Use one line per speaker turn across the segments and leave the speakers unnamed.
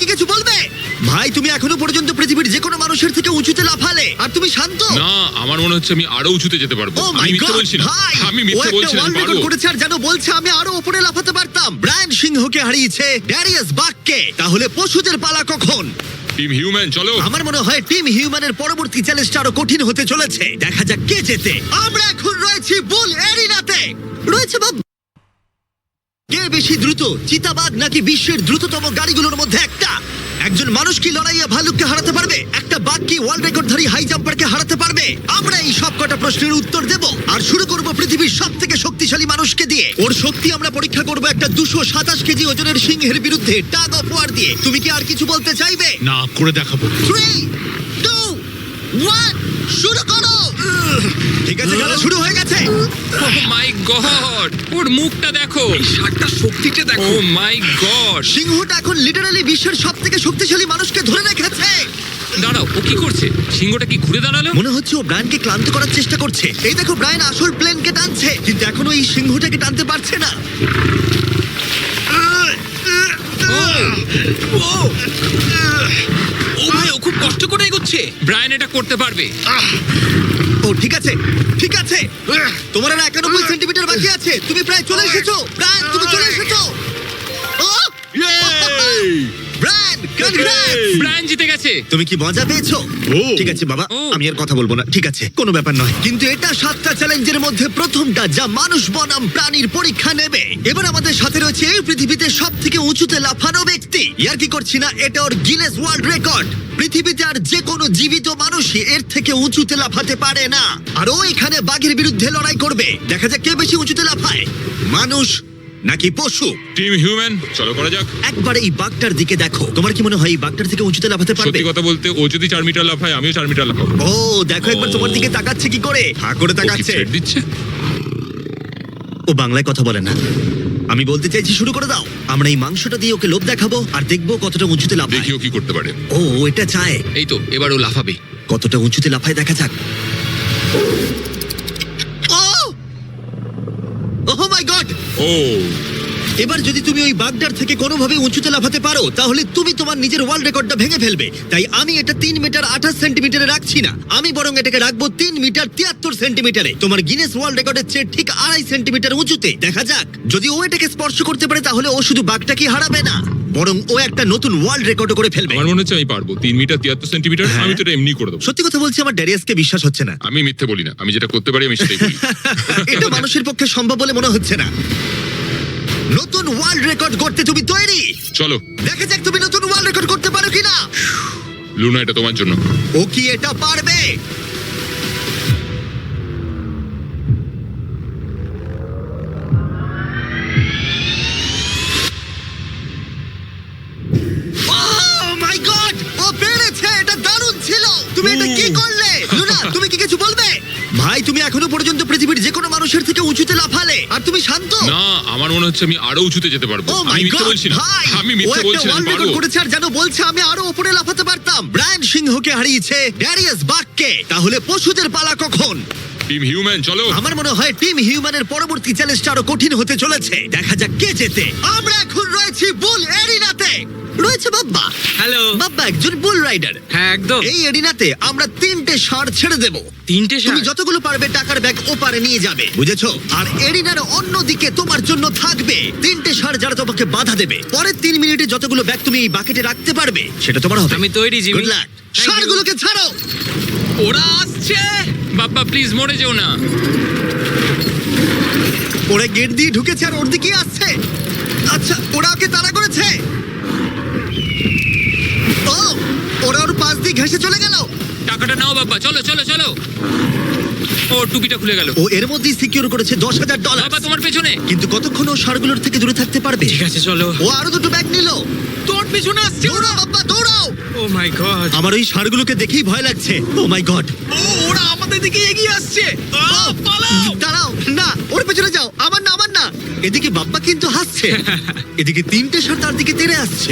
কি কিছু বলবে? ভাই তুমি এখনো পর্যন্ত পৃথিবীর যে কোনো মানুষের থেকে উঁচুতে লাফালে আর তুমি শান্ত।
না, আমার মনে হচ্ছে আমি আরো উঁচুতে যেতে পারবো।
ও
আমি
মাই
মিথ্যে
গড
বলছি না।
ভাই,
আমি
ও
মিথ্যে
একটা
বলছি না,
ওয়ার্ল্ড
আমি
রেকর্ড
পারবো।
করেছে আর জানো বলছে আমি আরো উপরে লাফাতে পারতাম। ব্রায়ান সিংহকে হারিয়েছে ড্যারিয়াস বাককে। তাহলে পশুদের পালা কখন?
টিম হিউম্যান চলো।
আমার মনে হয় টিম হিউম্যানের পরবর্তী চ্যালেঞ্জটা আরো কঠিন হতে চলেছে। দেখা যাক কে জেতে। আমরা এখন রয়েছি বুল এরিনাতে। রয়েছে বাব কে বেশি দ্রুত, চিতাবাঘ নাকি বিশ্বের দ্রুততম গাড়িগুলোর মধ্যে একটা? একজন মানুষ কি লড়াইয়ে ভালুককে হারাতে পারবে? একটা বাঘ কি ওয়ার্ল্ড রেকর্ডধারী হাই জাম্পারকে হারাতে পারবে? আমরা এই সব কটা প্রশ্নের উত্তর দেব আর শুরু করব পৃথিবীর সবথেকে শক্তিশালী মানুষকে দিয়ে। ওর শক্তি আমরা পরীক্ষা করব একটা 227 কেজি ওজনের সিংহের বিরুদ্ধে টাগ অফ ওয়ার দিয়ে। তুমি কি আর কিছু বলতে চাইবে?
না, করে দেখাবো।
3, 2, 1 শুরু করো। ঠিক আছে, খেলা শুরু হয়ে গেছে।
ও মাই গড, ওর মুখটা দেখো।
শার্টটা শক্তিটা
ও
দেখো।
মাই গড।
সিংহটা এখন লিটারালি বিশ্বের সবথেকে শক্তিশালী মানুষকে ধরে রেখেছে।
দাঁড়াও, ও কি করছে? সিংহটা কি ঘুরে দাঁড়ালো?
মনে হচ্ছে ও ব্রায়ানকে ক্লান্ত করার চেষ্টা করছে। এই দেখো, ব্রায়ান আসল প্লেনকে টানছে কিন্তু এখনো এই সিংহটাকে টানতে পারছে না।
ও ভাই, ও খুব কষ্ট করে এগোচ্ছে।
ব্রায়ান এটা করতে পারবে।
ও ঠিক আছে, ঠিক আছে। তোমার আর 91 সেন্টিমিটার বাকি আছে। তুমি প্রায় চলে এসেছো। ব্রায়ান তুমি চলে এসেছো। ও ব্রায়ান, কনগ্রেটস!
ব্রায়ান জিতে গেছে।
তুমি কি মজা পেয়েছো? ঠিক আছে বাবা,
ও।
আমি আর কথা বলবো না। ঠিক আছে, কোনো ব্যাপার নয়। কিন্তু এটা 7টা চ্যালেঞ্জের মধ্যে প্রথমটা যা মানুষ বনাম প্রাণীর পরীক্ষা নেবে। এবার আমাদের সাথে রয়েছে এই পৃথিবীতে সবথেকে উঁচুতে লাফানো ব্যক্তি। ইয়ার কি করছি না, এটা ওর গিনেস ওয়ার্ল্ড রেকর্ড। পৃথিবীতে আর যে কোনো জীবিত মানুষই এর থেকে উঁচুতে লাফাতে পারে না। আর ও এখানে বাঘের বিরুদ্ধে লড়াই করবে। দেখা যাক কে বেশি উঁচুতে লাফায়, মানুষ নাকি পশু।
টিম হিউম্যান চলো করা যাক।
একবার এই বাঘটার দিকে দেখো। তোমার কি মনে হয় এই বাঘটার থেকে উঁচুতে লাফাতে পারবে?
সত্যি কথা বলতে, ও যদি 4 মিটার লাফায় আমিও 4 মিটার লাফাবো।
ও দেখো একবার তোমার দিকে তাকাচ্ছে কি করে, হা করে
ও কি
তাকাচ্ছে।
ছেড়ে দিচ্ছে?
ও বাংলায় কথা বলে না। আমি বলতে চাইছি শুরু করে দাও। আমরা এই মাংসটা দিয়ে ওকে লোভ দেখাবো আর দেখবো কতটা উঁচুতে লাফায়।
দেখি ও কি করতে পারে।
ও এটা চায়।
এই তো, এবার ও লাফাবে।
কতটা উঁচুতে লাফায় দেখা যাক। ও মাই গড!
ও
এবার যদি তুমি ওই বাগদার থেকে কোনোভাবে উঁচুতে লাফাতে পারো তাহলে তুমি তোমার নিজের ওয়ার্ল্ড রেকর্ডটা ভেঙে ফেলবে। তাই আমি এটা 3 মিটার 28 সেন্টিমিটারে রাখছি না, আমি বরং এটাকে রাখবো 3 মিটার 73 সেন্টিমিটারে। তোমার গিনেস ওয়ার্ল্ড রেকর্ডের চেয়ে ঠিক 2.5 সেন্টিমিটার উঁচুতে। দেখা যাক, যদি ও এটাকে স্পর্শ করতে পারে তাহলে ও শুধু বাগটাকে হারাবে না, বরং ও একটা নতুন ওয়ার্ল্ড রেকর্ড করে ফেলবে।
আমার মনে হচ্ছে আমি পারবো। 3 মিটার 73 সেন্টিমিটার।
হ্যাঁ।
আমি তো এটা এমনি করে দেবো।
সত্যি কথা বলছি, আমার ড্যারিয়াসকে বিশ্বাস হচ্ছে না।
আমি মিথ্যে বলি না, আমি যেটা করতে পারি আমি সেটাই করি।
এটা মানুষের পক্ষে সম্ভব বলে মনে হচ্ছে না। নতুন ওয়ার্ল্ড রেকর্ড করতে তুমি তৈরি?
চলো
দেখা যাক তুমি নতুন ওয়ার্ল্ড রেকর্ড করতে পারো কিনা।
লুনা, এটা তোমার জন্য।
ও কি এটা পারবে? Oh my God! ও পেরেছে! এটা দারুণ ছিল! তুমি এটা কি করলে? লুনা, তুমি কি কিছু বলবে? ভাই তুমি এখনো পর্যন্ত পৃথিবীর যে কোনো মানুষের থেকে উঁচুতে লাফালে আর তুমি শান্ত।
না, আমার মনে হচ্ছে আমি আরো উঁচুতে যেতে পারবো।
ও
আমি
মাই
মিথ্যে
গড
বলছি না।
ভাই,
আমি
ও
মিথ্যে
একটা
বলছি না,
ওয়ার্ল্ড
আমি
রেকর্ড
পারবো।
করেছে আর জানো বলছে আমি আরো উপরে লাফাতে পারতাম। ব্রায়ান সিংহকে হারিয়েছে ড্যারিয়াস বাককে। তাহলে পশুদের পালা কখন?
টিম হিউম্যান চলো।
আমার মনে হয় টিম হিউম্যানের পরবর্তী চ্যালেঞ্জটা আরো কঠিন হতে চলেছে। দেখা যাক কে জেতে। আমরা এখন রয়েছি বুল এরিনাতে। রয়েছে বাব্বা।
হ্যালো।
বাব্বা একজন বুল রাইডার।
হ্যাঁ, একদম।
এই এরিনাতে আমরা 3টে ষাঁড় ছেড়ে দেব।
3টে
তুমি
ষাঁড়?
যতগুলো পারবে টাকার ব্যাগ ওপারে নিয়ে যাবে, বুঝেছো? আর এরিনার অন্যদিকে তোমার জন্য থাকবে 3টে ষাঁড় যারা তোমাকে বাধা দেবে। পরের 3 মিনিটে যতগুলো ব্যাগ তুমি এই বাকেটে রাখতে পারবে সেটা তোমার হবে।
আমি তৈরি, Jimmy.
Good luck.
Thank you.
ষাঁড়গুলোকে ছাড়ো।
ওরা আসছে।
বাপ্পা প্লিজ মরে যেও না।
ওরা গেট দিয়ে ঢুকেছে আর ওর দিকেই আসছে। আচ্ছা, ওরা ওকে তাড়া করেছে। ও, ওরা ওর পাশ দিয়ে ঘেঁষে চলে গেল।
টাকাটা নাও বাপ্পা, চলো চলো চলো। ও টুপিটা খুলে গেল।
ও এর মধ্যেই সিকিউর করেছে $10,000।
বাবা তোমার পেছনে।
কিন্তু কতক্ষণ ও ষাঁড়গুলোর থেকে দূরে থাকতে পারবে?
ঠিক আছে, চলো।
ও আরো 2টো ব্যাগ নিল।
তোর পেছনে আসছে।
দৌড়াও বাবা, দৌড়াও।
ও মাই গড।
আমার ওই ষাঁড়গুলোকে দেখেই ভয় লাগছে। ও মাই গড।
ও, ওরা আমাদের দিকে এগিয়ে আসছে। পালাও।
দাঁড়াও, না ওর পেছনে যাও। আমার না, আমার না। এদিকে বাপ্পা কিন্তু হাসছে। এদিকে 3টে ষাঁড় তার দিকে তেড়ে আসছে।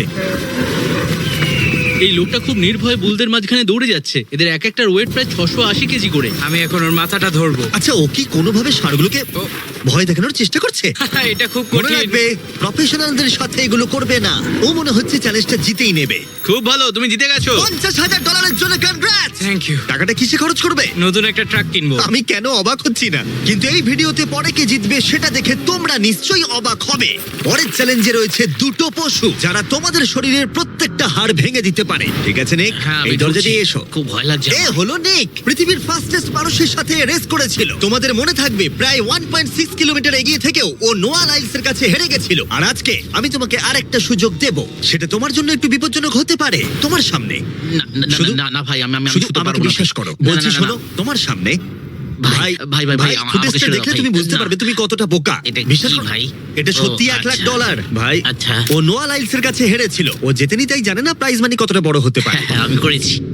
এই লোকটা খুব নির্ভয়ে বুলদের মাঝখানে দৌড়ে যাচ্ছে। এদের এক একটার ওয়েট প্রায় 680 কেজি করে।
আমি এখন ওর মাথাটা ধরবো।
আচ্ছা, ও কি কোনোভাবে ষাঁড়গুলোকে
ও,
ভয় দেখানোর চেষ্টা করছে।
এটা খুব
মনে
কঠিন।
রাখবে, প্রফেশনালদের সাথে এগুলো করবে না। ও মনে হচ্ছে চ্যালেঞ্জটা জিতেই নেবে।
খুব ভালো, তুমি জিতে গেছো।
$50,000 জন্য কনগ্রাটস।
Thank you.
টাকাটা কিসে খরচ করবে?
নতুন একটা ট্রাক কিনবো।
আমি কেন অবাক হচ্ছি না, কিন্তু এই ভিডিওতে পরে কে জিতবে সেটা দেখে তোমরা নিশ্চয়ই অবাক হবে। পরের চ্যালেঞ্জে রয়েছে দুটো পশু যারা তোমাদের শরীরের প্রত্যেকটা হাড় ভেঙে দিতে পারে। ঠিক আছে নিক,
হ্যাঁ, আমি
এই দরজা
ঢুকছি।
দিয়ে এসো।
খুব ভয় লাগছে
এ হলো নিক, পৃথিবীর ফাস্টেস্ট মানুষের সাথে রেস করেছিল। তোমাদের মনে থাকবে প্রায় 1.6 কিলোমিটার এগিয়ে থেকেও ও নোয়া লাইলস এর কাছে হেরে গেছিল। আর আজকে আমি তোমাকে আরেকটা সুযোগ দেব, সেটা তোমার জন্য একটু বিপজ্জনক হতে পারে। তোমার সামনে
না, না, না,
শুধু-
না, না ভাই, আমি
শুধু
শুতে
আমাকে
পারবো না।
বিশ্বাস করো,
না,
বলছি
না, না,
শোনো,
না।
তোমার সামনে
ভাই, ভাই, ভাই, ভাই, আমাকে
ফুটেজটা
ছেড়ে দাও,
দেখলে
ভাই।
তুমি বুঝতে
না।
পারবে তুমি কতটা বোকা।
এটা
বিশ্বাস
কি
করো
ভাই?
এটা সত্যি
ও,
$1,00,000
আচ্ছা।
ভাই।
আচ্ছা।
ও নোয়া লাইলস এর কাছে হেরেছিল। ও জেতেনি তাই জানে না প্রাইজ মানি কতটা বড় হতে পারে।
হ্যাঁ, হ্যাঁ, আমি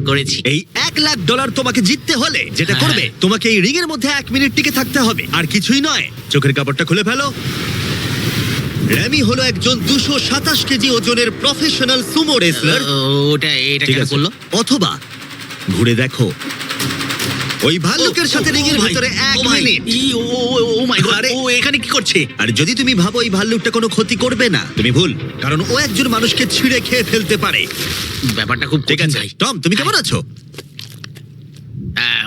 করেছি।
এই $1,00,000 তোমাকে জিততে হলে যেটা
হ্যাঁ।
করবে, তোমাকে এই রিং এর মধ্যে 1 মিনিট টিকে থাকতে হবে, আর কিছুই নয়। চোখের কাপড়টা খুলে ফেলো। র্যামি হলো একজন 227 কেজি ওজনের প্রফেশনাল সুমো রেসলার।
এটা
ঠিক
কেন
আছে।
করলো?
অথবা ঘুরে দেখো, ওই ভাল্লুকের সাথে রিং এর ভিতরে 1 মিনিট।
ও মাই গড,
আরে-
ও এখানে কি করছে?
আর যদি তুমি ভাবো এই ভাল্লুকটা কোনো ক্ষতি করবে না, তুমি ভুল, কারণ ও একজন মানুষকে ছিঁড়ে খেয়ে ফেলতে পারে।
ব্যাপারটা খুব
ঠিক
কঠিন
আছে
ভাই।
টম, তুমি কেমন আছো?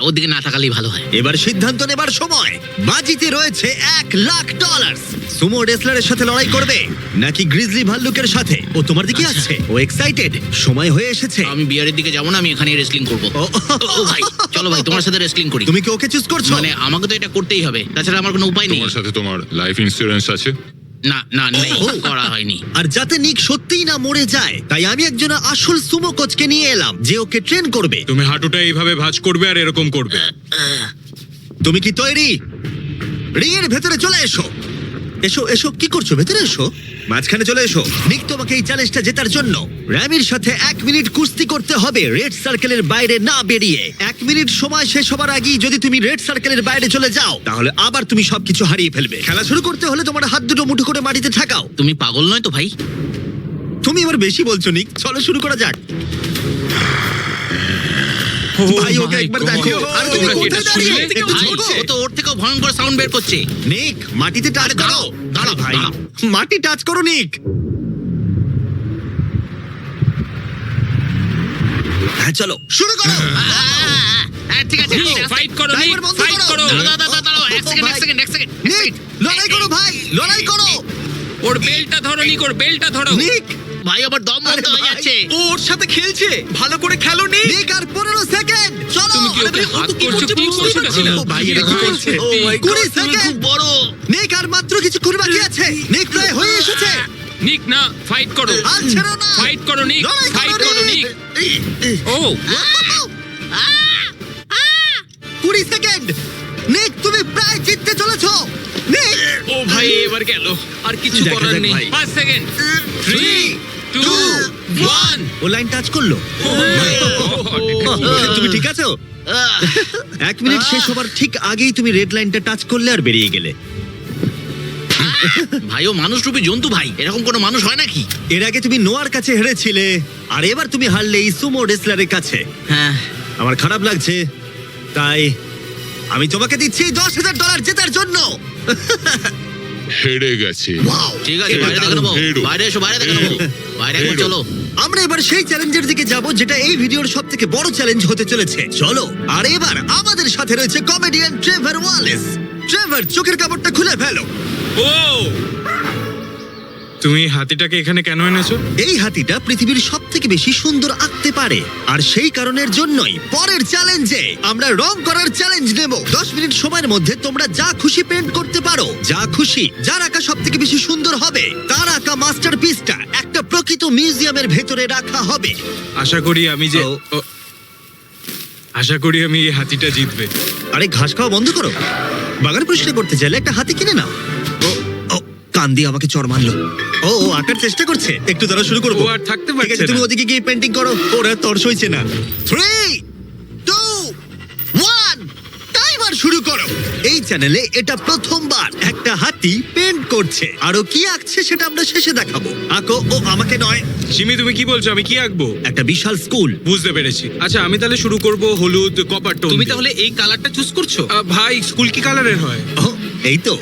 ওদিকে না তাকালেই ভালো হয়।
এবার সিদ্ধান্ত নেবার সময়। বাজিতে রয়েছে $1,00,000। সুমো রেসলারের সাথে লড়াই করবে নাকি গ্রিজলি ভাল্লুকের সাথে? ও তোমার দিকে
আচ্ছা।
আসছে, ও এক্সাইটেড, সময় হয়ে এসেছে।
আমি বিয়ারের দিকে যাবো না, আমি এখানে রেসলিং করবো।
ও,
ও ভাই, চলো ভাই, তোমার সাথে রেসলিং করি।
তুমি কি ওকে চুজ করছো?
মানে আমাকে তো এটা করতেই হবে, তাছাড়া আমার কোনো উপায় নেই।
তোমার সাথে তোমার লাইফ ইন্স্যুরেন্স আছে?
না না, নেই,
ও।
করা হয়নি।
আর যাতে নিক সত্যিই না মরে যায়, তাই আমি একজন আসল সুমো কোচকে নিয়ে এলাম যে ওকে ট্রেন করবে।
তুমি হাঁটুটা এইভাবে ভাঁজ করবে আর এরকম করবে।
তুমি কি তৈরি? রিং এর ভেতরে চলে এসো। এসো এসো, কি করছো? ভেতরে এসো, মাঝখানে চলে এসো। নিক তোমাকে এই চ্যালেঞ্জটা জেতার জন্য র্যামির সাথে 1 মিনিট কুস্তি করতে হবে রেড সার্কেলের বাইরে না বেরিয়ে। 1 মিনিট সময় শেষ হবার আগেই যদি তুমি রেড সার্কেলের বাইরে চলে যাও, তাহলে আবার তুমি সবকিছু হারিয়ে ফেলবে। খেলা শুরু করতে হলে তোমার হাত দুটো মুঠো করে মাটিতে ঠাকাও।
তুমি পাগল নয় তো ভাই?
তুমি এবার বেশি বলছো নিক, চলো শুরু করা যাক। ভাই ওকে
my
একবার
God!
দেখো। আর তুমি
তোমরা কি
কোথায়
এটা
দাঁড়িয়ে?
শুনলে?
একটু
ভাই,
ঝোঁকো।
ও তো ওর থেকেও ভয়ঙ্কর সাউন্ড বের করছে।
নিক মাটিতে টাচ করো।
দাঁড়াও, দাঁড়াও,
ভাই
দাঁড়াও।
মাটি টাচ করো নিক। হ্যাঁ চলো শুরু করো।
ঠিক আছে, ঠিক আছে।
ফাইট করো নিক,
ড্রাইভার বন্ধ
ফাইট
করো।
করো।
দাঁড়াও, এক সেকেন্ড,
ভাই।
এক সেকেন্ড।
নিক লড়াই করো ভাই, লড়াই করো।
ওর বেলটা ধরো নিক, ওর বেলটা ধরো।
নিক
ভাই, আবার দম বন্ধ
আরে
হয়ে
ভাই।
যাচ্ছে।
ও ওর সাথে খেলছে, ভালো করে খেলো নি।
নিক আর 15 সেকেন্ড চলো।
তুমি কি
আরে
ওকে
ভাই, ও
হাত
তো কি
করছো?
করছে
কি
বুঝতেই
করছো
পারছি
না?
না। ও ভাই এটা কি
ভাই,
করছে?
সত্যি।
ও মাই
20
গড, তুমি
খুব
খুব
বড়।
নিক আর মাত্র কিছুক্ষণ বাকি আছে। নিক প্রায় হয়ে এসেছে।
নিক না, ফাইট করো।
আর ছেড়ো না।
ফাইট করো নিক,
লড়াই
ফাইট করো নিক। ও
20 সেকেন্ড। নিক তুমি প্রায় জিততে চলেছো। নিক
ও ভাই এবার গেল, আর কিছু
দেখা
করার
যাক
নেই।
ভাই।
5 সেকেন্ড। 3 2 1
ও লাইন টাচ করলো। তুমি ঠিক আছো? 1 মিনিট শেষ হবার ঠিক আগেই তুমি রেড লাইনটা টাচ করলে আর বেরিয়ে গেলে।
ভাই, ও মানুষ রূপী জন্তু ভাই, এরকম কোনো মানুষ হয় নাকি?
এর আগে তুমি নোয়ার কাছে হেরেছিলে, আর এবার তুমি হারলে এই সুমো রেসলারের কাছে।
হ্যাঁ,
আমার খারাপ লাগছে, তাই আমি তোমাকে দিচ্ছি $10,000 জেতার জন্য।
হেরে গেছে।
ওয়াও
ঠিক আছে, বাইরে দেখে নেবো।
হেরো।
বাইরে এসো, বাইরে দেখে নেবো। বাইরে এখন
হেরো।
চলো।
আমরা এবার সেই চ্যালেঞ্জের দিকে যাব যেটা এই ভিডিওর সবথেকে বড় চ্যালেঞ্জ হতে চলেছে। চলো। আর এবার আমাদের সাথে রয়েছে কমেডিয়ান ট্রেভার ওয়ালেস। ট্রেভার চোখের কাপড়টা খুলে ফেলো।
ও তুমি হাতিটাকে এখানে কেন এনেছো?
এই হাতিটা পৃথিবীর সবথেকে বেশি সুন্দর আঁকতে পারে, আর সেই কারণের জন্যই পরের চ্যালেঞ্জে আমরা রং করার চ্যালেঞ্জ নেব। 10 মিনিট সময়ের মধ্যে তোমরা যা খুশি পেন্ট করতে পারো, যা খুশি। যার আঁকা সবথেকে বেশি সুন্দর হবে তার আঁকা মাস্টারপিসটা একটা প্রকৃত মিউজিয়ামের ভেতরে রাখা হবে।
আশা করি আমি যে
ও।
ও, আশা করি আমি এই হাতিটা জিতবে।
আরে ঘাস খাওয়া বন্ধ করো। বাগান পরিষ্কার করতে চাইলে একটা হাতি কিনে নাও। ও ও কান দিয়ে আমাকে চড় মারলো। ও ও আঁকার চেষ্টা করছে। একটু দ্বারা শুরু করবো।
ও আর থাকতে
ঠিক
পারছে
আছে,
না।
তুমি ওদিকে গিয়ে পেন্টিং করো। ওরা তর সইছে না। 3 2 1 টাইমার শুরু করো। এই চ্যানেলে এটা প্রথমবার একটা হাতি পেন্ট করছে। আরো কি আঁকছে সেটা আমরা শেষে দেখাবো। আঁকো। ও আমাকে নয়,
সিমি তুমি কি বলছো? আমি কি আঁকবো?
একটা বিশাল স্কুল।
বুঝতে পেরেছি। আচ্ছা আমি তাহলে শুরু করব হলুদ কপার টোন।
তুমি তাহলে এই কালারটা চুজ করছো?
ভাই স্কুল কি কালারের হয়?
ও এই তো।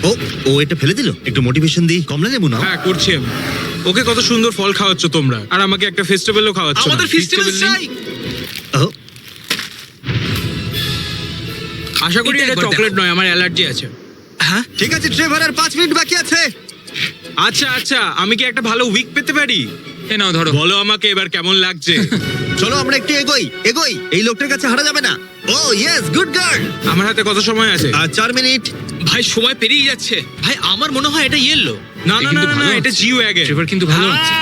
ও ও এটা ফেলে দিল। একটু মোটিভেশন দিই, কমলা লেবু নাও।
হ্যাঁ করছি আমি। ওকে কত সুন্দর ফল খাওয়াচ্ছ তোমরা, আর আমাকে একটা ফেস্টিভ্যালও খাওয়াচ্ছ।
আমাদের ফেস্টিভ্যাল চাই।
ও,
আশা করি
এটা
এটা
একবার
চকলেট নয়, আমার অ্যালার্জি আছে। হ্যাঁ
ঠিক আছে ট্রেভার, আর 5 মিনিট বাকি আছে।
আচ্ছা আচ্ছা, আমি কি একটা ভালো উইক পেতে পারি?
এ নাও ধরো।
বলো আমাকে এবার কেমন লাগছে।
চলো আমরা একটু এগোই এগোই, এই লোকটার কাছে হারা যাবে না। ও ইয়েস, গুড গার্ল।
আমার হাতে কত সময় আছে?
আর 4 মিনিট।
ভাই সময় পেরিয়ে যাচ্ছে। ভাই আমার মনে হয় এটা ইয়েলো।
না
এ
না
কিন্তু
না
ভালো
না, এটা
হচ্ছে।
জিও আগে।
ট্রেভার কিন্তু ভালো হচ্ছে।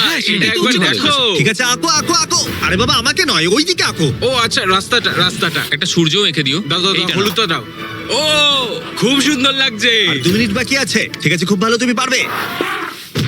এটা
সেটাই তো
একবার
উচিত
দেখো।
ঠিক আছে, আঁকো আঁকো আঁকো। আরে বাবা আমাকে নয়, ওইদিকে আঁকো।
ও আচ্ছা, রাস্তাটা রাস্তাটা।
একটা সূর্যও এঁকে দিও।
দাও দাও দাও,
এইটা নাও।
হলুদটা দাও। ও খুব সুন্দর লাগছে।
আর 2 মিনিট বাকি আছে। ঠিক আছে, খুব ভালো, তুমি পারবে।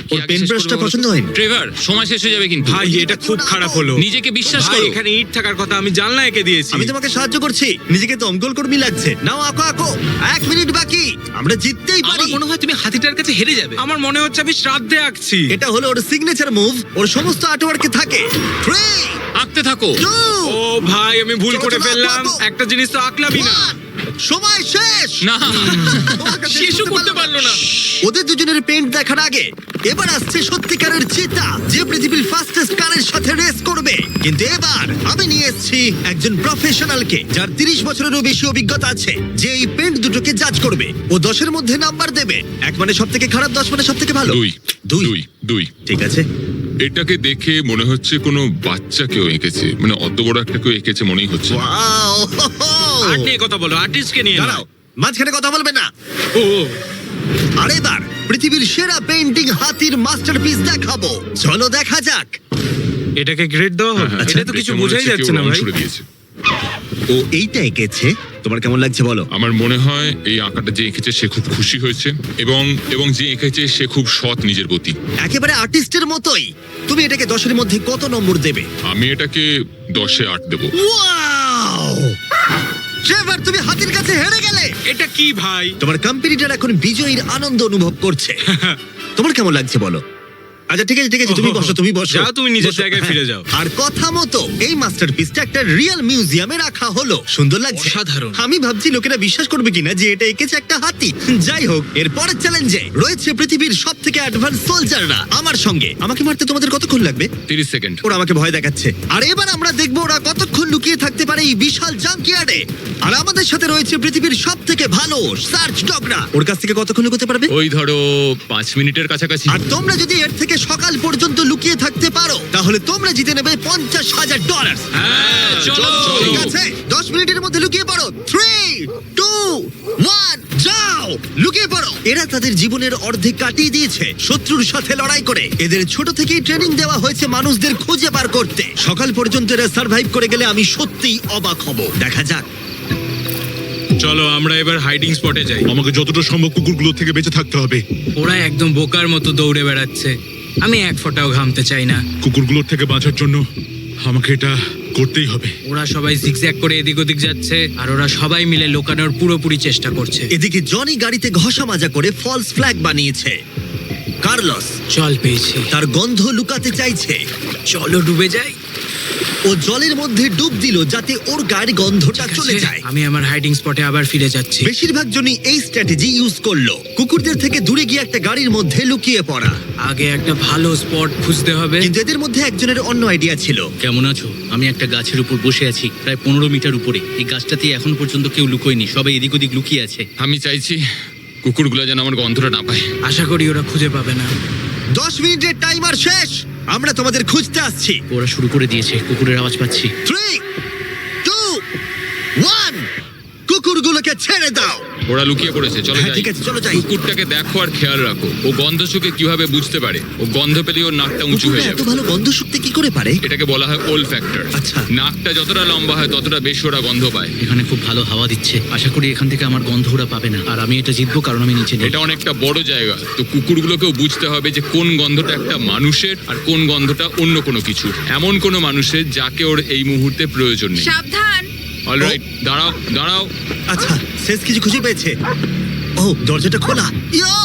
কি
ওর
আগে
পেন
শেষ
ব্রাশটা
করবো বলো তো?
পছন্দ হয়নি।
ট্রেভার, সময় শেষ হয়ে যাবে কিন্তু।
ভাই এটা খুব খারাপ হলো।
নিজেকে বিশ্বাস
ভাই
করো।
এখানে ইট থাকার কথা, আমি জানলা এঁকে দিয়েছি।
আমি তোমাকে সাহায্য করছি, নিজেকে দমকল কর্মী লাগছে। নাও আঁকো আঁকো। 1 মিনিট বাকি, আমরা জিততেই পারি।
আমার মনে হয় তুমি হাতিটার কাছে হেরে যাবে।
আমার মনে হচ্ছে আমি শ্রাদ্ধে আঁকছি।
এটা হলো ওর সিগনেচার মুভ, ওর সমস্ত আর্টওয়ার্কে থাকে। 3
আঁকতে থাকো।
2
ও ভাই আমি ভুল
চলো,
করে
চলো,
ফেললাম।
আঁকো, আঁকো।
একটা জিনিস তো আঁকলামই না।
1 সময় শেষ।
না।
শেষও করতে পারলো না।
ওদের দুজনের পেন্ট দেখার আগে এবার আসছে সত্যিকারের চিতা, যে পৃথিবীর ফাস্টেস্ট কারের সাথে রেস করবে। কিন্তু এবার আমি নিয়ে এসেছি একজন প্রফেশনালকে, যার 30 বছরেরও বেশি অভিজ্ঞতা আছে, যে এই পেন্ট দুটোকে জাজ করবে। ও 10-এর মধ্যে নাম্বার দেবে। 1 মানে সব থেকে খারাপ, 10 মানে সব থেকে ভালো।
2
ঠিক আছে।
এটাকে দেখে মনে হচ্ছে কোনো বাচ্চা কেউ এঁকেছে, মানে অত বড় একটা কেউ এঁকেছে মনেই হচ্ছে।
Wow!
আর্ট নিয়ে কথা বলো, আর্টিস্টকে নিয়ে
দাঁড়াও, মাঝখানে কথা বলবে না।
ও
আর এবার পৃথিবীর সেরা পেন্টিং হাতির মাস্টারপিস দেখাবো। চলো দেখা যাক।
এটাকে গ্রেড দেওয়া হবে? এটা তো
দেখে
কিছু
মনে
বোঝাই
হচ্ছে
যাচ্ছে
কেউ
না
রং
ভাই।
ছুড়ে দিয়েছে।
ও এইটা এঁকেছে, তোমার কেমন লাগছে বলো?
আমার মনে হয় এই আঁকাটা যে এঁকেছে সে খুব খুশি হয়েছে, এবং যে এঁকেছে সে খুব সৎ নিজের প্রতি।
একেবারে আর্টিস্টের মতোই। তুমি এটাকে 10-এর মধ্যে কত নম্বর দেবে?
আমি এটাকে 10-এ 8 দেবো।
ওয়াও! ট্রেভার, তুমি হাতির কাছে হেরে গেলে।
এটা কি ভাই?
তোমার কম্পিটিটর এখন বিজয়ীর আনন্দ অনুভব করছে। তোমার কেমন লাগছে বলো? আচ্ছা ঠিক আছে ঠিক আছে, তুমি বসো তুমি বসো।
যাও, তুমি নিজের
বসো,
জায়গায়
হ্যাঁ।
ফিরে যাও।
আর কথা মতো এই মাস্টারপিসটা একটা রিয়েল মিউজিয়ামে রাখা হলো। সুন্দর লাগছে।
অসাধারণ।
আমি ভাবছি লোকেরা বিশ্বাস করবে কিনা যে এটা এঁকেছে একটা হাতি। যাই হোক, এর পরের চ্যালেঞ্জে রয়েছে পৃথিবীর সবথেকে অ্যাডভান্স সোলজাররা আমার সঙ্গে। আমাকে মারতে তোমাদের কতক্ষণ লাগবে?
30 সেকেন্ড।
ওরা আমাকে ভয় দেখাচ্ছে। আর এবার আমরা দেখবো ওরা কতক্ষণ লুকিয়ে থাকতে পারে এই বিশাল জাঙ্কিয়ার্ডে। আর আমাদের সাথে রয়েছে পৃথিবীর সবথেকে ভালো সার্চ ডগরা। ওর কাছ থেকে কতক্ষণ লুকোতে পারবে?
ওই ধরো 5 মিনিটের কাছাকাছি।
আর তোমরা যদি এর থেকে সকাল পর্যন্ত লুকিয়ে থাকতে পারো, তাহলে তোমরা জিতে নেবে $50,000।
হ্যাঁ, চলো।
ঠিক আছে, 10 মিনিটের মধ্যে লুকিয়ে পড়ো। 3, 2, 1, যাও লুকিয়ে পড়ো। এরা তাদের জীবনের অর্ধেক কাটিয়ে দিয়েছে শত্রুর সাথে লড়াই করে। এদের ছোট থেকেই ট্রেনিং দেওয়া হয়েছে মানুষদের খুঁজে বার করতে। সকাল পর্যন্ত এরা সার্ভাইভ করে গেলে আমি সত্যিই অবাক হব। দেখা যাক।
চলো আমরা এবার হাইডিং স্পটে যাই।
আমাকে যতটা সম্ভব কুকুরগুলো থেকে বেঁচে থাকতে হবে।
ওরা একদম বোকার মতো দৌড়ে বেড়াচ্ছে, আমি এক ফোঁটাও ঘামতে চাই না।
কুকুরগুলোর থেকে বাঁচার জন্য আমাকে এটা করতেই হবে।
ওরা সবাই জিগজ্যাগ করে এদিক ওদিক যাচ্ছে, আর ওরা সবাই মিলে লুকানোর পুরোপুরি চেষ্টা করছে।
এদিকে জনি গাড়িতে ঘষা মাজা করে ফলস ফ্ল্যাগ বানিয়েছে। কার্লস
জল পেয়েছি,
তার গন্ধ লুকাতে চাইছে।
চলো ডুবে যাই।
ও জলের মধ্যে ডুব দিল যাতে ওর গায়ের গন্ধটা চলে যায়।
আমি আমার হাইডিং স্পটে আবার ফিরে যাচ্ছি।
বেশিরভাগ জনই এই স্ট্র্যাটেজি ইউজ করলো, কুকুরদের থেকে দূরে গিয়ে একটা গাড়ির মধ্যে লুকিয়ে পড়া।
আগে একটা ভালো স্পট খুঁজতে হবে।
কিন্তু এদের মধ্যে একজনের অন্য আইডিয়া ছিল।
কেমন আছো? আমি একটা গাছের উপর বসে আছি, প্রায় 15 মিটার উপরে। এই গাছটাতে এখন পর্যন্ত কেউ লুকোয়নি, সবাই এদিক ওদিক লুকিয়ে আছে।
আমি চাইছি কুকুরগুলো যেন আমার গন্ধটা না পায়।
আশা করি ওরা খুঁজে পাবে না।
10 মিনিটের টাইমার শেষ, আমরা তোমাদের খুঁজতে আসছি।
ওরা শুরু করে দিয়েছে, কুকুরের আওয়াজ পাচ্ছি।
3, 2, 1, কুকুরগুলোকে ছেড়ে দাও।
ওরা লুকিয়ে পড়েছে, চলো
হ্যাঁ,
যাই।
ঠিক আছে, চলো যাই।
কুকুরটাকে দেখো আর খেয়াল রাখো। ও গন্ধ শুকে কিভাবে বুঝতে পারে? ও গন্ধ পেলে ওর নাকটা উঁচু
কুকুররা
হয়ে
এত
যাবে।
ভালো গন্ধ শুকতে কি করে পারে?
এটাকে বলা হয় ওল ফ্যাক্টর।
আচ্ছা।
নাকটা যতটা লম্বা হয় ততটা বেশি ওরা গন্ধ পায়।
এখানে খুব ভালো হাওয়া দিচ্ছে, আশা করি এখান থেকে আমার গন্ধ ওরা পাবে না। আর আমি এটা জিতবো কারণ আমি নিচে নেই।
এটা অনেকটা বড় জায়গা, তো কুকুরগুলোকেও বুঝতে হবে যে কোন গন্ধটা একটা মানুষের আর কোন গন্ধটা অন্য কোনো কিছু, এমন কোনো মানুষের যাকে ওর এই মুহূর্তে প্রয়োজন নেই।
সাবধান।
অলরাইট, দাঁড়াও দাঁড়াও।
আচ্ছা, শেষ কিছু খুঁজে পেয়েছে। ও, দরজাটা খোলা। ইয়ো,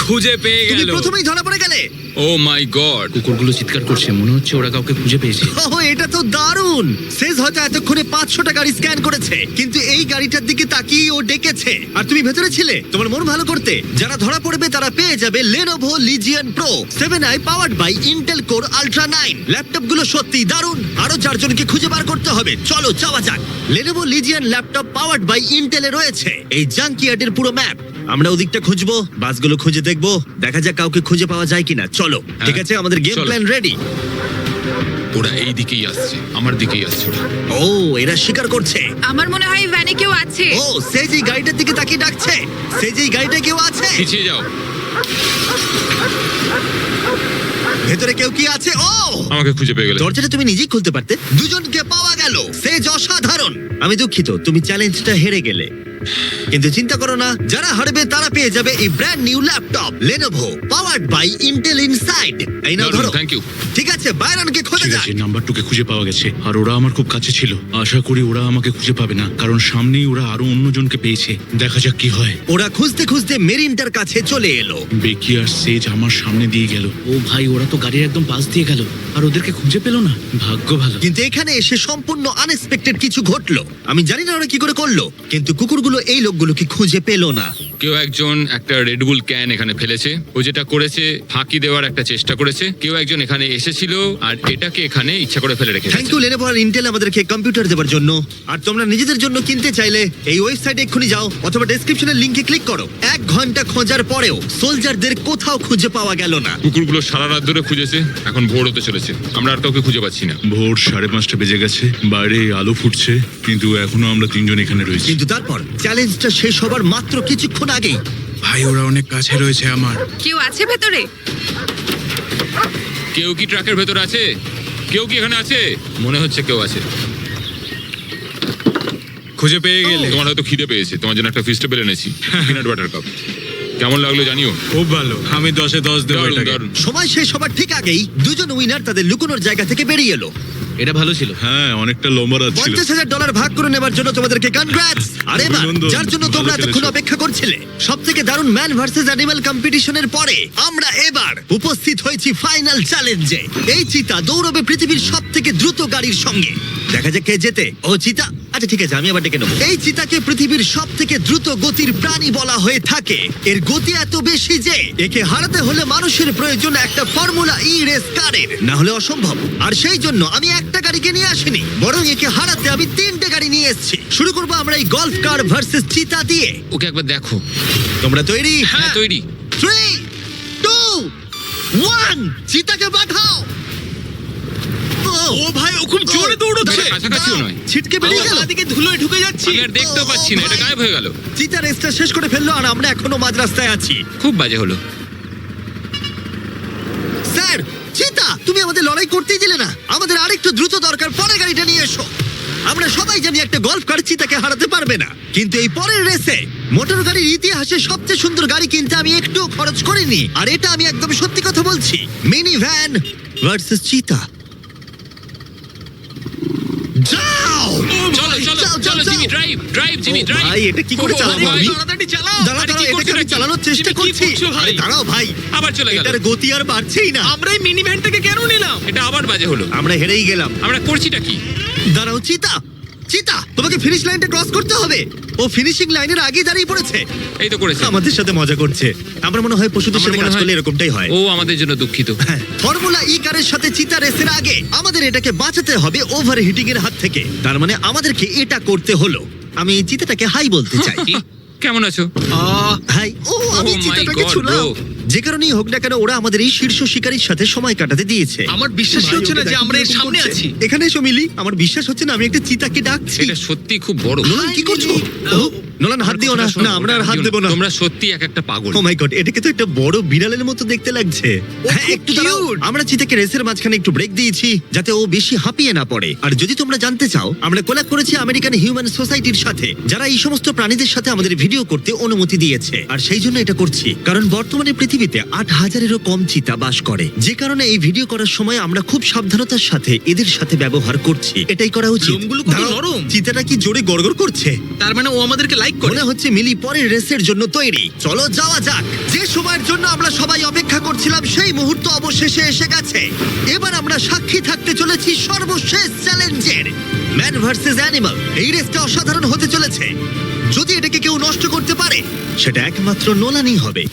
খুঁজে পেয়ে
তুমি
গেল।
প্রথমেই ধরা পড়ে গেলে।
ও মাই গড!
কুকুরগুলো চিৎকার করছে, মনে হচ্ছে ওরা কাউকে খুঁজে পেয়েছে।
ওহ, এটা তো দারুণ। সেজ হয়তো এতক্ষণে 500টা গাড়ি স্ক্যান করেছে, কিন্তু এই গাড়িটার দিকে তাকিয়ে ও ডেকেছে। আর তুমি ভেতরে ছিলে তোমার মন ভালো করতে। যারা ধরা পড়বে তারা পেয়ে যাবে Lenovo Legion Pro 7i powered by Intel Core Ultra 9। ল্যাপটপগুলো সত্যি দারুণ। আরো 4 জনকে খুঁজে বার করতে হবে। চলো যাওয়া যাক। Lenovo Legion laptop powered by Intel এ রয়েছে এই জাঙ্কিয়ার্ডের পুরো ম্যাপ। আমরা ওদিকটা খুঁজবো, বাসগুলো খুঁজে দেখবো, দেখা যাক কাউকে খুঁজে পাওয়া যায় কিনা। চলো, ঠিক আছে, আমাদের গেম
চলো।
Plan ready.
ওরা এই দিকেই আসছে, আমার দিকেই আসছে ওরা।
ও, এরা শিকার করছে।
আমার মনে হয় ভ্যানে কেউ আছে।
ও, সে যে গাড়িটার দিকে তাকিয়ে ডাকছে। সে যে গাড়িটা কেউ আছে।
পিছিয়ে যাও।
ভেতরে কেউ কি আছে? ও,
আমাকে খুঁজে পেয়ে গেলে।
দরজাটা তুমি নিজেই খুলতে পারতে। দুজনকে পাওয়া গেল। সে অসাধারণ। আমি দুঃখিত, তুমি চ্যালেঞ্জটা হেরে গেলে, কিন্তু চিন্তা করো না, যারা হারবে তারা পেয়ে যাবে এই brand new laptop Lenovo powered by Intel Inside। এই নাও ধরো।
Thank you.
ঠিক আছে, বাইরনকে খোঁজা
ঠিক
যাক।
আছে, নাম্বার 2 কে খুঁজে পাওয়া গেছে, আর ওরা আমার খুব কাছে ছিল। আশা করি ওরা আমাকে খুঁজে পাবে না, কারণ সামনেই ওরা আরো অন্যজনকে পেয়েছে। দেখা যাক কি হয়।
ওরা খুঁজতে খুঁজতে মেরিনটার কাছে চলে এলো।
বেকি আর সেজ আমার সামনে দিয়ে গেল।
ও ভাই, ওরা তো গাড়ির একদম পাশ দিয়ে গেল, আর ওদেরকে খুঁজে পেলো না। ভাগ্য ভালো।
কিন্তু এখানে এসে সম্পূর্ণ আনএক্সপেক্টেড কিছু ঘটলো। আমি জানি না ওরা কি করে করলো, কিন্তু কুকুরগুলো এই লোকগুলোকে খুঁজে পেলো না।
কেউ একজন একটা রেডবুল ক্যান এখানে ফেলেছে। ও যেটা করেছে, ফাঁকি দেওয়ার একটা চেষ্টা করেছে। কেউ একজন এখানে এসেছিল আর এটাকে এখানে ইচ্ছা করে ফেলে রেখেছে।
থ্যাংক ইউ Lenovo আর Intel আমাদেরকে কম্পিউটার দেওয়ার জন্য। আর তোমরা নিজেদের জন্য কিনতে চাইলে এই ওয়েবসাইটে এক্ষুনি যাও অথবা ডেসক্রিপশনের লিংকে ক্লিক করো। 1 ঘন্টা খোঁজার পরেও সোলজারদের কোথাও খুঁজে পাওয়া গেল না।
কুকুরগুলো সারা রাত ধরে খুঁজেছে, এখন ভোর হতে চলেছে, আমরা আর কাউকে খুঁজে পাচ্ছি না।
ভোর 5:30 বেজে গেছে, বাইরে আলো ফুটছে, কিন্তু এখনো আমরা 3 জন এখানে রয়েছি।
কিন্তু তারপর চ্যালেঞ্জটা শেষ হবার মাত্র কিছুক্ষণ আগেই
ভাই ওরা অনেক কাছে রয়েছে আমার।
কেউ আছে ভেতরে?
কেউ কি ট্রাকের ভেতর আছে? কেউ কি এখানে আছে? মনে হচ্ছে কেউ আছে।
খুঁজে পেয়ে গেলে
তোমার হয়তো খিদে পেয়েছে, তোমার জন্য একটা ফিস্টেবল এনেছি, পিনাট বাটার কাপ। কেমন লাগলো জানিও।
খুব ভালো, আমি 10-এ 10 দেবো
দারুণ,
এটাকে।
দারুণ।
সময় শেষ হবার ঠিক আগেই দুজন উইনার তাদের লুকোনোর জায়গা থেকে বেরিয়ে এলো।
এটা ভালো ছিল।
হ্যাঁ, অনেকটা লম্বা রাত ছিল।
$50,000 ভাগ করে নেবার জন্য তোমাদেরকে কনগ্রাটস। আর এবার
অভিনন্দন,
যার জন্য
ভালো
তোমরা এতক্ষণ
খেলেছো।
অপেক্ষা করছিলে, সবথেকে দারুণ ম্যান ভার্সেস অ্যানিমাল কম্পিটিশনের পরে আমরা এবার উপস্থিত হয়েছি ফাইনাল চ্যালেঞ্জে। এই চিতা দৌড়বে পৃথিবীর সবথেকে দ্রুত গাড়ির সঙ্গে। দেখা যাক কে জেতে। ও চিতা, আচ্ছা ঠিক আছে, আমি আবার ডেকে নেবো। এই চিতাকে পৃথিবীর সবথেকে দ্রুত গতির প্রাণী বলা হয়ে থাকে। এর গতি এত বেশি যে একে হারাতে হলে মানুষের প্রয়োজন একটা ফর্মুলা ই রেস কারের, না হলে অসম্ভব। আর সেই জন্য আমি একটা গাড়িকে নিয়ে আসিনি, বরং একে হারাতে আমি 3টে গাড়ি নিয়ে এসেছি। শুরু করবো আমরা এই গল্ফ কার ভার্সেস চিতা দিয়ে।
ওকে একবার দেখো।
তোমরা তৈরি?
হ্যাঁ, তৈরি।
3, 2, 1, চিতাকে পাঠাও। ও ভাই, ও খুব জোরে দৌড়চ্ছে।
এটা কাছাকাছিও নয়।
ছিটকে বেরিয়ে গেল।
দিকে ধুলোয় ঢুকে যাচ্ছি।
আমি আর দেখতেও পাচ্ছি না, এটা গায়েব হয়ে গেল।
চিতা রেসটা শেষ করে ফেললো আর আমরা এখনো মাঝ রাস্তায় আছি।
খুব বাজে হলো।
স্যার, চিতা, তুমি আমাদের লড়াই করতেই দিলে না। আমাদের আরেকটু দ্রুত দরকার, পরের গাড়িটা নিয়ে এসো। আমরা সবাই জানি একটা গল্ফ কার চিতাকে হারাতে পারবে না, কিন্তু এই পরের রেসে মোটর গাড়ির ইতিহাসে সবচেয়ে সুন্দর গাড়ি কিনতে আমি একটু খরচ করিনি। আর এটা আমি একদম সত্যি কথা বলছি। মিনি ভ্যান ভার্সেস চিতা। যাও!
চলো চলো
যাও,
চলো
যাও,
জিমি,
যাও।
ড্রাইভ ড্রাইভ জিমি,
ও
ড্রাইভ।
ভাই, এটা কি করে
ও
চালাবো
ভাই,
আমি?
তাড়াতাড়ি চালাও।
দাঁড়াও,
আরে কি
দাঁড়াও,
করছো
এটাকে আমি
নাকি?
চালানোর চেষ্টা
তুমি কি
করছি।
করছো ভাই?
আরে দাঁড়াও ভাই,
আবার চলে গেল।
এটার গতি আর বাড়ছেই না।
আমরা এই মিনি ভ্যানটাকে কেন নিলাম?
এটা আবার বাজে হলো।
আমরা হেরেই গেলাম।
আমরা করছিটা কি?
দাঁড়াও চিতা, চিতা, তোমাকে ফিনিশ লাইনটা ক্রস করতে হবে। ও ফিনিশিং লাইনের আগেই দাঁড়িয়ে পড়েছে।
এই তো করেছে।
আমাদের সাথে মজা করছে। আমরা মনে হয় পশুদের
আমার
সাথে
মনে
কাজ
হয়-
করলে এরকমটাই হয়।
ও আমাদের জন্য দুঃখিত।
ফর্মুলা ই কারের সাথে চিতা রেসের আগে আমাদের এটাকে বাঁচাতে হবে ওভারহিটিং এর হাত থেকে। তার মানে আমাদেরকে এটা করতে হলো। আমি এই চিতাটাকে হাই বলতে চাই।
কি? কেমন আছো?
হাই। ও, আমি
Oh my
চিতাটাকে
God,
ছুলাম।
bro.
যে কারণেই হোক না কেন, ওরা আমাদের এই শীর্ষ শিকারীর সাথে সময় কাটাতে দিয়েছে।
আমার বিশ্বাসই হচ্ছে না যে আমরা এর সামনে আছি।
এখানে এসো মিলি, আমার বিশ্বাস হচ্ছে না আমি একটা চিতাকে ডাকছি।
এটা সত্যি খুব বড়।
নোলান কি করছো? ও, নোলান হাত দিও না। না, আমরা আর হাত দেবো না।
তোমরা সত্যি এক একটা পাগল।
ও মাই গড, এটাকে তো একটা বড় বিড়ালের মতো দেখতে লাগছে। হ্যাঁ, একটু দাঁড়াও। আমরা চিতাকে রেসের মাঝখানে একটু ব্রেক দিয়েছি যাতে ও বেশি হাঁপিয়ে না পড়ে। আর যদি তোমরা জানতে চাও, আমরা কোলাব করেছি আমেরিকান হিউম্যান সোসাইটির সাথে, যারা এই সমস্ত প্রাণীদের সাথে আমাদের ভিডিও করতে অনুমতি দিয়েছে। আর সেই জন্য এটা করছি, কারণ বর্তমানে পৃথিবী পৃথিবীতে 8,000-এরও কম চিতা বাস করে, যে কারণে এই ভিডিও করার সময় আমরা খুব সাবধানতার সাথে এদের সাথে ব্যবহার করছি। এটাই করা উচিত।
লোমগুলো কত
দাঁড়াও,
নরম।
চিতাটা কি জোরে গড়গড় করছে?
তার মানে ও আমাদেরকে লাইক করে।
মনে হচ্ছে মিলি পরের রেসের জন্য তৈরি। চলো যাওয়া যাক। যে সময়ের জন্য আমরা সবাই অপেক্ষা করছিলাম সেই মুহূর্ত অবশেষে এসে গেছে। এবার আমরা সাক্ষী থাকতে চলেছি সর্বশেষ চ্যালেঞ্জের, ম্যান ভার্সেস অ্যানিমাল। এই রেসটা অসাধারণ হতে চলেছে। যদি এটাকে কেউ নষ্ট করতে পারে সেটা একমাত্র নোলানই হবে।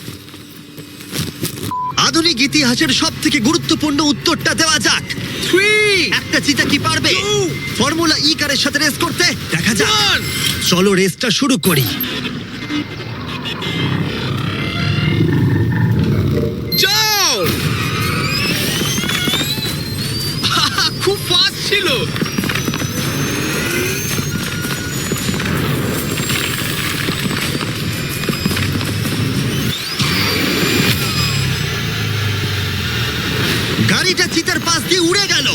আধুনিক ইতিহাসের সব থেকে গুরুত্বপূর্ণ উত্তরটা দেওয়া যাক।
3
একটা চিতা কি পারবে
2
ফর্মুলা ই কারের সাথে রেস করতে? দেখা যাক।
1
চলো রেসটা শুরু করি।
যাও। খুব ফাস্ট ছিল।
গাড়িটা চিতার পাশ দিয়ে উড়ে গেল।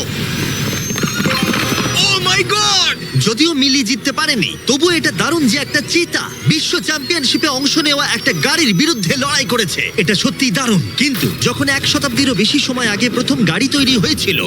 ও মাই গড!
যদিও মিলি জিততে পারেনি, তবু এটা দারুণ যে একটা চিতা বিশ্ব চ্যাম্পিয়নশিপে অংশ নেওয়া একটা গাড়ির বিরুদ্ধে লড়াই করেছে। এটা সত্যিই দারুণ। কিন্তু যখন 1 শতাব্দীরও বেশি সময় আগে প্রথম গাড়ি তৈরি হয়েছিল